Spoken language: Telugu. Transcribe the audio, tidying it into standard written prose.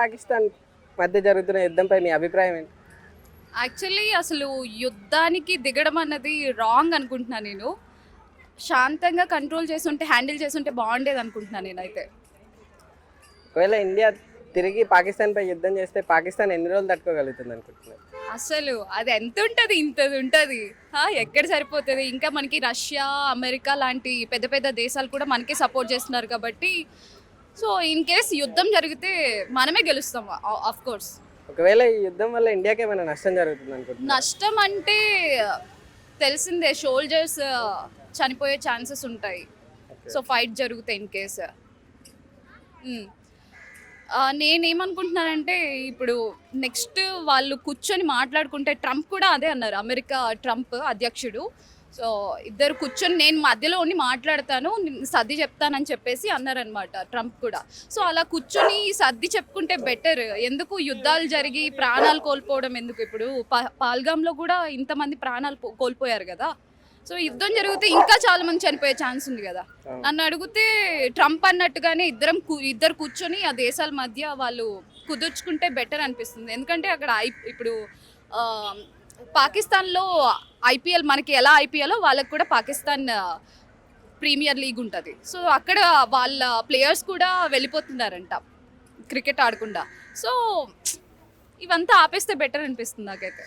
పాకిస్తాన్ మధ్య జరుగుతున్న యుద్ధంపై మీ అభిప్రాయం ఏంటి? యాక్చువల్లీ అసలు యుద్ధానికి దిగడం అన్నది రాంగ్ అనుకుంటున్నాను నేను. శాంతంగా కంట్రోల్ చేస్తుంటే హ్యాండిల్ చేస్తుంటే బాగుండేది అనుకుంటున్నాను నేనైతే. ఒకవేళ ఇండియా తిరిగి పాకిస్తాన్పై యుద్ధం చేస్తే పాకిస్తాన్ ఎన్ని రోజులు తట్టుకోగలుగుతుంది అనుకుంటున్నారు? అసలు అది ఎంత ఉంటుంది, ఇంతది ఉంటుంది. ఎక్కడ సరిపోతుంది? ఇంకా మనకి రష్యా, అమెరికా లాంటి పెద్ద పెద్ద దేశాలు కూడా మనకే సపోర్ట్ చేస్తున్నారు కాబట్టి, సో ఇన్ కేస్ యుద్ధం జరిగితే మనమే గెలుస్తాం ఆఫ్ కోర్స్. ఒకవేళ ఈ యుద్ధం వల్ల ఇండియాకి ఏమైనా నష్టం జరుగుతుంది అనుకుంటున్నారు? నష్టం అంటే తెలిసిందే, షోల్జర్స్ చనిపోయే ఛాన్సెస్ ఉంటాయి. సో ఫైట్ జరిగితే ఇన్ కేస్ నేనేమనుకుంటున్నానంటే, ఇప్పుడు నెక్స్ట్ వాళ్ళు కూర్చొని మాట్లాడుకుంటే, ట్రంప్ కూడా అదే అన్నారు, అమెరికా ట్రంప్ అధ్యక్షుడు. సో ఇద్దరు కూర్చొని నేను మధ్యలో ఉండి మాట్లాడతాను, సర్ది చెప్తానని చెప్పేసి అన్నారనమాట ట్రంప్ కూడా. సో అలా కూర్చొని సర్ది చెప్పుకుంటే బెటర్. ఎందుకు యుద్ధాలు జరిగి ప్రాణాలు కోల్పోవడం ఎందుకు? ఇప్పుడు పాల్గామ్లో కూడా ఇంతమంది ప్రాణాలు కోల్పోయారు కదా. సో యుద్ధం జరిగితే ఇంకా చాలా మంది చనిపోయే ఛాన్స్ ఉంది కదా. నన్ను అడిగితే ట్రంప్ అన్నట్టుగానే ఇద్దరు కూర్చొని ఆ దేశాల మధ్య వాళ్ళు కుదుర్చుకుంటే బెటర్ అనిపిస్తుంది. ఎందుకంటే అక్కడ ఇప్పుడు పాకిస్తాన్లో ఐపీఎల్ మనకి ఎలా ఐపీఎల్లో వాళ్ళకి కూడా పాకిస్తాన్ ప్రీమియర్ లీగ్ ఉంటుంది. సో అక్కడ వాళ్ళ ప్లేయర్స్ కూడా వెళ్ళిపోతున్నారంట క్రికెట్ ఆడకుండా. సో ఇవంతా ఆపేస్తే బెటర్ అనిపిస్తుంది నాకైతే.